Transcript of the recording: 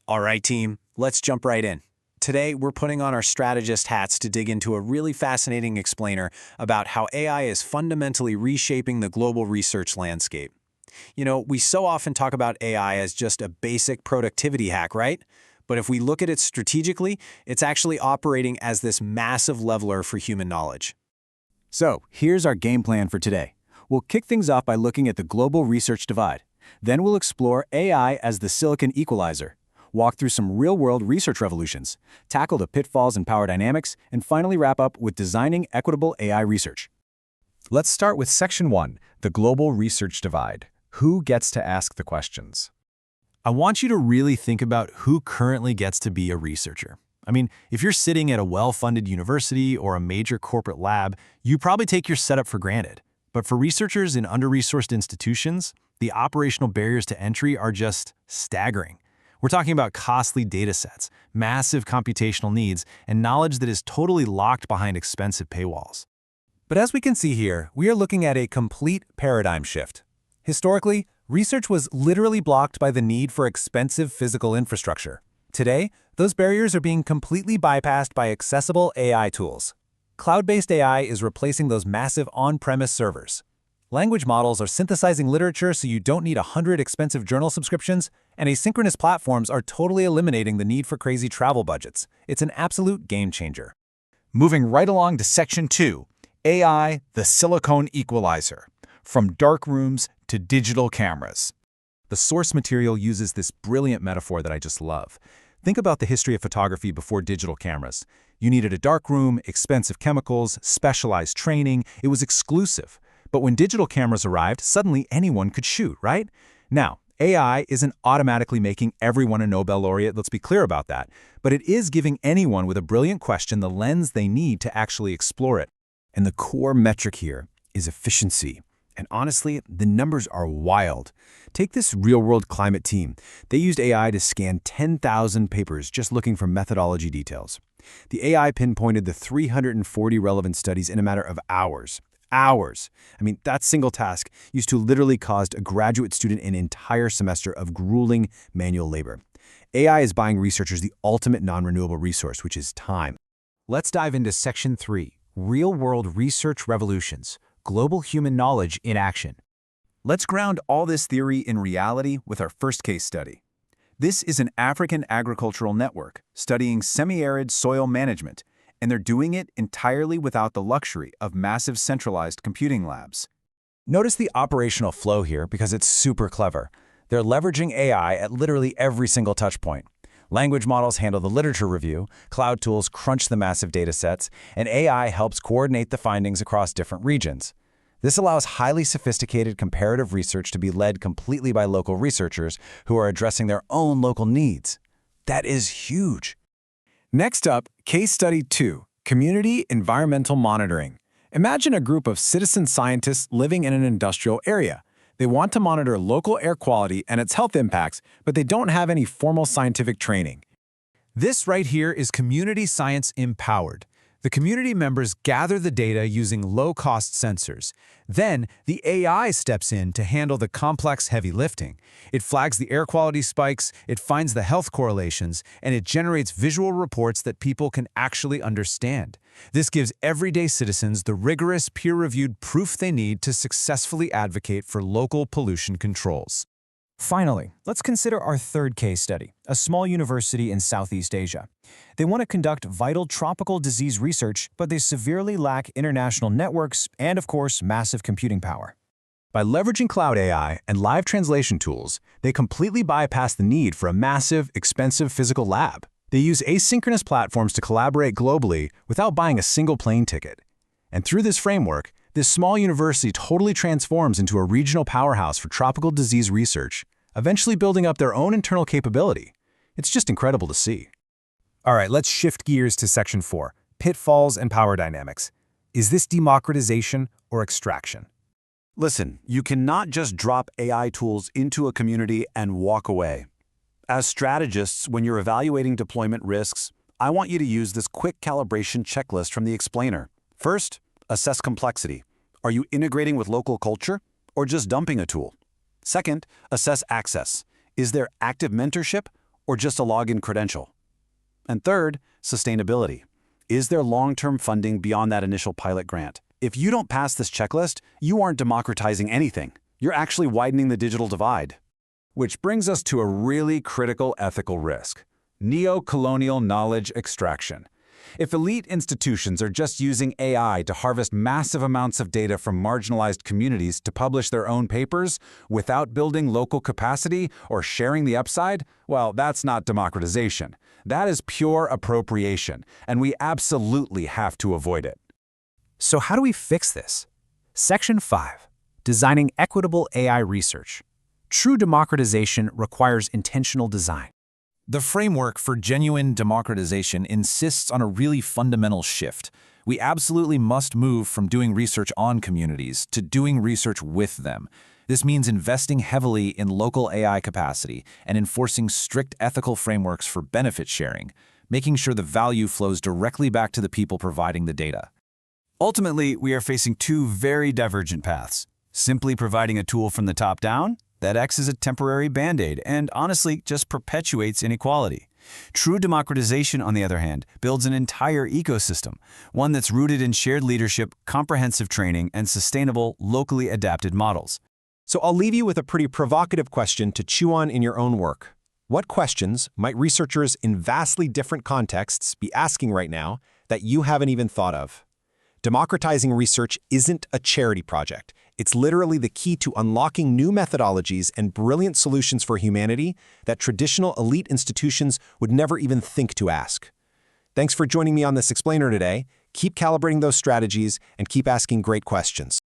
All right, team, let's jump right in. Today, we're putting on our strategist hats to dig into a really fascinating explainer about how AI is fundamentally reshaping the global research landscape. We so often talk about AI as just a basic productivity hack, right? But if we look at it strategically, it's actually operating as this massive leveler for human knowledge. So, here's our game plan for today. We'll kick things off by looking at the global research divide. Then we'll explore AI as the silicon equalizer, walk through some real-world research revolutions, tackle the pitfalls in power dynamics, and finally wrap up with designing equitable AI research. Let's start with Section 1, the global research divide. Who gets to ask the questions? I want you to really think about who currently gets to be a researcher. If you're sitting at a well-funded university or a major corporate lab, you probably take your setup for granted. But for researchers in under-resourced institutions, the operational barriers to entry are just staggering. We're talking about costly data sets, massive computational needs, and knowledge that is totally locked behind expensive paywalls. But as we can see here, we are looking at a complete paradigm shift. Historically, research was literally blocked by the need for expensive physical infrastructure. Today, those barriers are being completely bypassed by accessible AI tools. Cloud-based AI is replacing those massive on-premise servers. Language models are synthesizing literature so you don't need 100 expensive journal subscriptions, and asynchronous platforms are totally eliminating the need for crazy travel budgets. It's an absolute game changer. Moving right along to Section 2, AI, the silicon equalizer. From dark rooms to digital cameras. The source material uses this brilliant metaphor that I just love. Think about the history of photography before digital cameras. You needed a dark room, expensive chemicals, specialized training. It was exclusive. But when digital cameras arrived, suddenly anyone could shoot, right? Now, AI isn't automatically making everyone a Nobel laureate, let's be clear about that. But it is giving anyone with a brilliant question the lens they need to actually explore it. And the core metric here is efficiency. And honestly, the numbers are wild. Take this real-world climate team. They used AI to scan 10,000 papers just looking for methodology details. The AI pinpointed the 340 relevant studies in a matter of hours. Hours! That single task used to literally cost a graduate student an entire semester of grueling manual labor. AI is buying researchers the ultimate non-renewable resource, which is time. Let's dive into Section 3, Real-World Research Revolutions. Global human knowledge in action. Let's ground all this theory in reality with our first case study. This is an African agricultural network studying semi-arid soil management, and they're doing it entirely without the luxury of massive centralized computing labs. Notice the operational flow here because it's super clever. They're leveraging AI at literally every single touch point. Language models handle the literature review, cloud tools crunch the massive data sets, and AI helps coordinate the findings across different regions. This allows highly sophisticated comparative research to be led completely by local researchers who are addressing their own local needs. That is huge. Next up, Case Study 2, Community Environmental Monitoring. Imagine a group of citizen scientists living in an industrial area. They want to monitor local air quality and its health impacts, but they don't have any formal scientific training. This right here is community science empowered. The community members gather the data using low-cost sensors. Then, the AI steps in to handle the complex heavy lifting. It flags the air quality spikes, it finds the health correlations, and it generates visual reports that people can actually understand. This gives everyday citizens the rigorous, peer-reviewed proof they need to successfully advocate for local pollution controls. Finally, let's consider our third case study, a small university in Southeast Asia. They want to conduct vital tropical disease research, but they severely lack international networks and, of course, massive computing power. By leveraging cloud AI and live translation tools, they completely bypass the need for a massive, expensive physical lab. They use asynchronous platforms to collaborate globally without buying a single plane ticket. And through this framework, this small university totally transforms into a regional powerhouse for tropical disease research, eventually building up their own internal capability. It's just incredible to see. All right, let's shift gears to Section 4, Pitfalls and Power Dynamics. Is this democratization or extraction? Listen, you cannot just drop AI tools into a community and walk away. As strategists, when you're evaluating deployment risks, I want you to use this quick calibration checklist from the explainer. First, assess complexity. Are you integrating with local culture or just dumping a tool? Second, assess access. Is there active mentorship or just a login credential? And third, sustainability. Is there long-term funding beyond that initial pilot grant? If you don't pass this checklist, you aren't democratizing anything. You're actually widening the digital divide. Which brings us to a really critical ethical risk: neo-colonial knowledge extraction. If elite institutions are just using AI to harvest massive amounts of data from marginalized communities to publish their own papers without building local capacity or sharing the upside, well, that's not democratization. That is pure appropriation, and we absolutely have to avoid it. So how do we fix this? Section 5. Designing equitable AI research. True democratization requires intentional design. The framework for genuine democratization insists on a really fundamental shift. We absolutely must move from doing research on communities to doing research with them. This means investing heavily in local AI capacity and enforcing strict ethical frameworks for benefit sharing, making sure the value flows directly back to the people providing the data. Ultimately, we are facing two very divergent paths. Simply providing a tool from the top down, that acts as a temporary band-aid and honestly just perpetuates inequality. True democratization, on the other hand, builds an entire ecosystem, one that's rooted in shared leadership, comprehensive training, and sustainable, locally adapted models. So I'll leave you with a pretty provocative question to chew on in your own work. What questions might researchers in vastly different contexts be asking right now that you haven't even thought of? Democratizing research isn't a charity project. It's literally the key to unlocking new methodologies and brilliant solutions for humanity that traditional elite institutions would never even think to ask. Thanks for joining me on this explainer today. Keep calibrating those strategies and keep asking great questions.